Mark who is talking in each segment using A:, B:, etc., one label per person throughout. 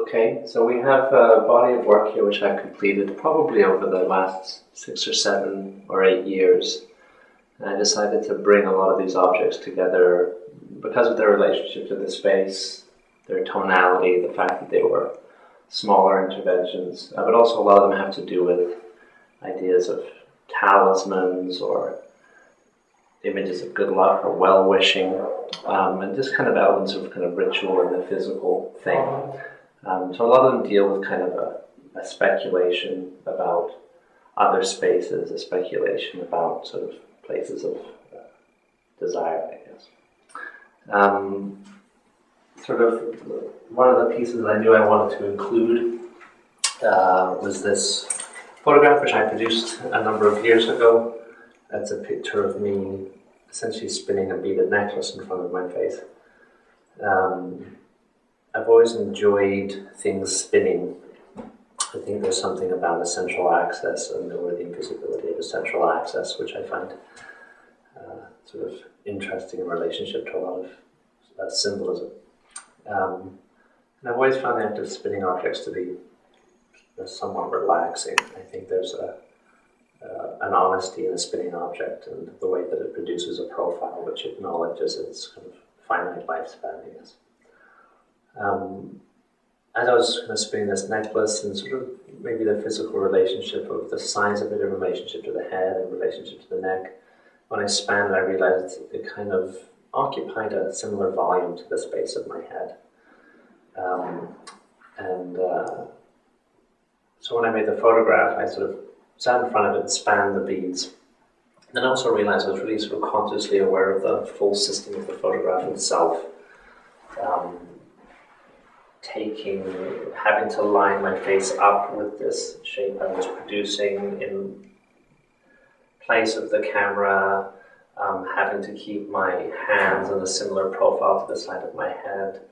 A: Okay, so we have a body of work here which I've completed probably over the last 6 or 7 or 8 years. And I decided to bring a lot of these objects together because of their relationship to the space, their tonality, the fact that they were smaller interventions, but also a lot of them have to do with ideas of talismans or images of good luck or well-wishing, and just kind of elements of kind of ritual and the physical thing. So a lot of them deal with kind of a speculation about other spaces, a speculation about sort of places of desire, I guess. Sort of one of the pieces that I knew I wanted to include was this photograph which I produced a number of years ago. That's a picture of me essentially spinning a beaded necklace in front of my face. I've always enjoyed things spinning. I think there's something about a central axis or the invisibility of a central axis which I find sort of interesting in relationship to a lot of symbolism. And I've always found the act of spinning objects to be somewhat relaxing. I think there's an honesty in a spinning object and the way that it produces a profile which acknowledges its kind of finite lifespan, I guess. As I was kind of spinning this necklace and sort of maybe the physical relationship of the size of it in relationship to the head and relationship to the neck, when I span it, I realized it kind of occupied a similar volume to the space of my head. So when I made the photograph, I sort of sat in front of it and spanned the beads. Then I also realized I was really sort of consciously aware of the full system of the photograph itself. Having to line my face up with this shape I was producing in place of the camera, having to keep my hands in a similar profile to the side of my head.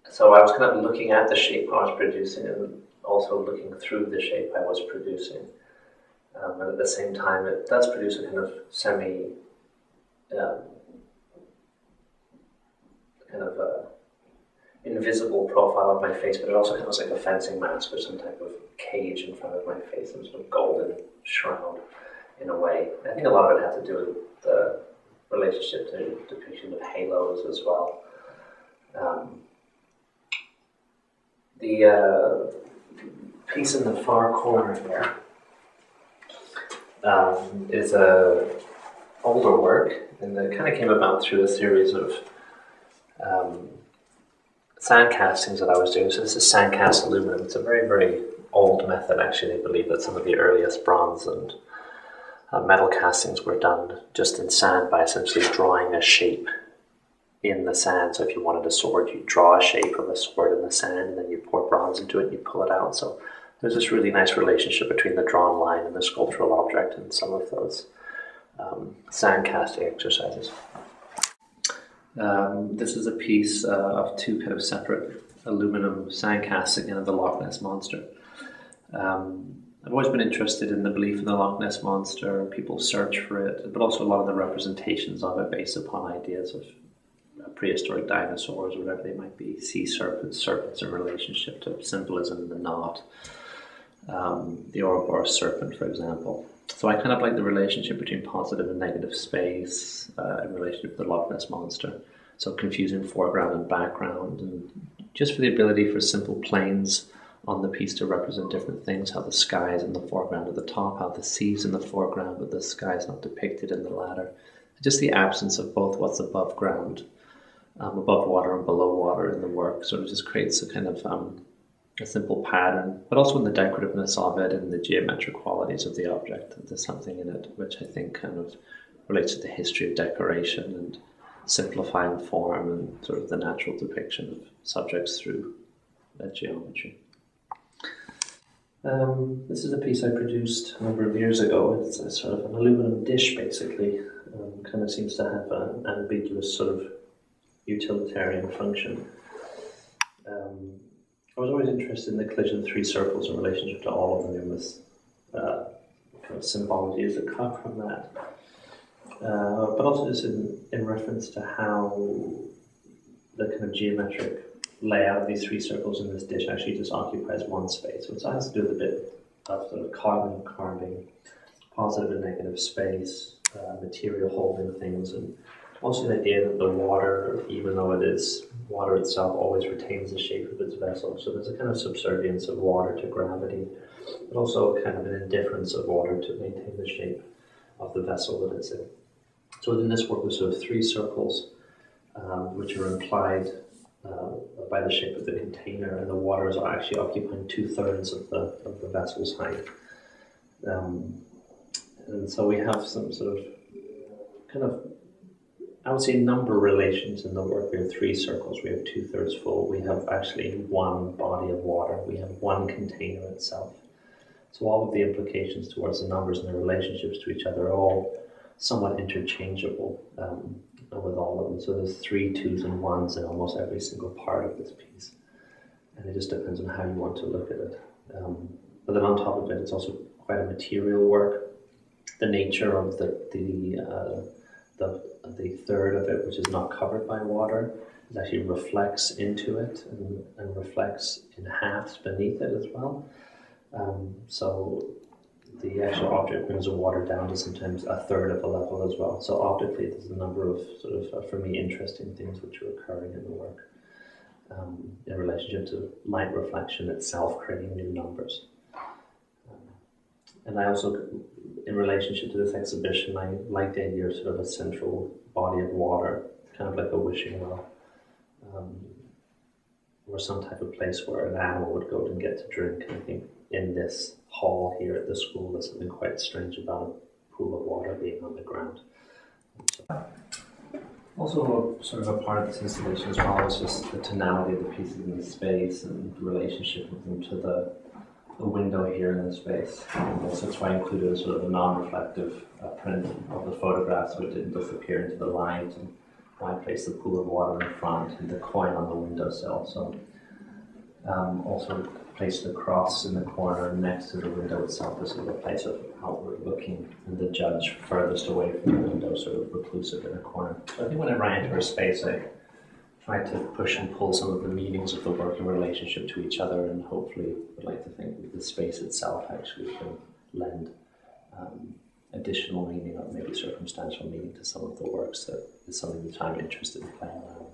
A: So I was kind of looking at the shape I was producing and also looking through the shape I was producing. And at the same time, it does produce a kind of invisible profile of my face, but it also feels like a fencing mask or some type of cage in front of my face, some sort of golden shroud in a way. I think a lot of it had to do with the relationship to depiction of halos as well. The piece in the far corner here is a older work, and it kind of came about through a series of sand castings that I was doing. So this is sand cast aluminum. It's a very, very old method, actually. I believe that some of the earliest bronze and metal castings were done just in sand by essentially drawing a shape in the sand. So if you wanted a sword, you draw a shape of a sword in the sand, and then you pour bronze into it and you pull it out. So there's this really nice relationship between the drawn line and the sculptural object in some of those sand casting exercises. This is a piece of 2 kind of separate aluminum sand casts, again, of the Loch Ness Monster. I've always been interested in the belief in the Loch Ness Monster. People search for it, but also a lot of the representations of it based upon ideas of prehistoric dinosaurs, or whatever they might be, sea serpents, serpents in relationship to symbolism in the knot, the Ouroboros serpent, for example. So I kind of like the relationship between positive and negative space in relationship to the Loch Ness Monster. So confusing foreground and background, and just for the ability for simple planes on the piece to represent different things, how the sky is in the foreground at the top, how the sea's in the foreground, but the sky is not depicted in the latter. Just the absence of both what's above ground, above water and below water in the work sort of just creates a kind of a simple pattern, but also in the decorativeness of it and the geometric qualities of the object. There's something in it which I think kind of relates to the history of decoration and simplifying form and sort of the natural depiction of subjects through that geometry. This is a piece I produced a number of years ago. It's a sort of an aluminum dish, basically. Kind of seems to have an ambiguous sort of utilitarian function. I was always interested in the collision of 3 circles in relationship to all of them. There was kind of symbologies that come from that. But also just in reference to how the kind of geometric layout of these three circles in this dish actually just occupies one space. So it has to do with a bit of sort of cognitive carving, positive and negative space, material holding things, and also the idea that the water, even though it is water itself, always retains the shape of its vessel. So there's a kind of subservience of water to gravity, but also kind of an indifference of water to maintain the shape of the vessel that it's in. So within this work, there's sort of three circles, which are implied by the shape of the container, and the waters are actually occupying 2/3 of the vessel's height. And so we have some sort of kind of, I would say, number relations in the work. We have three circles, we have 2/3 full, we have actually one body of water, we have one container itself. So all of the implications towards the numbers and their relationships to each other are all somewhat interchangeable with all of them. So there's 3 2s and 1s in almost every single part of this piece. And it just depends on how you want to look at it. But then on top of it, it's also quite a material work. The nature of the third of it, which is not covered by water, it actually reflects into it and reflects in halves beneath it as well. So the actual object brings the water down to sometimes 1/3 of a level as well. So optically, there's a number of sort of, for me, interesting things which are occurring in the work in relationship to light reflection itself, creating new numbers. And I also, in relationship to this exhibition, I like the idea of sort of a central body of water, kind of like a wishing well, or some type of place where an animal would go and get to drink. And I think in this hall here at the school, there's something quite strange about a pool of water being on the ground. Also, sort of a part of this installation as well is just the tonality of the pieces in the space and the relationship with them to the window here in the space. And also that's why I included a sort of a non-reflective print of the photograph so it didn't disappear into the light, and why I placed the pool of water in front and the coin on the windowsill. So also placed the cross in the corner next to the window itself as sort of a place of outward looking, and the judge furthest away from the window, sort of reclusive in a corner. So I think when I ran into her space, I tried to push and pull some of the meanings of the work in relationship to each other, and hopefully would like to think that the space itself actually can lend additional meaning or maybe circumstantial meaning to some of the works. That is something that I'm interested in playing around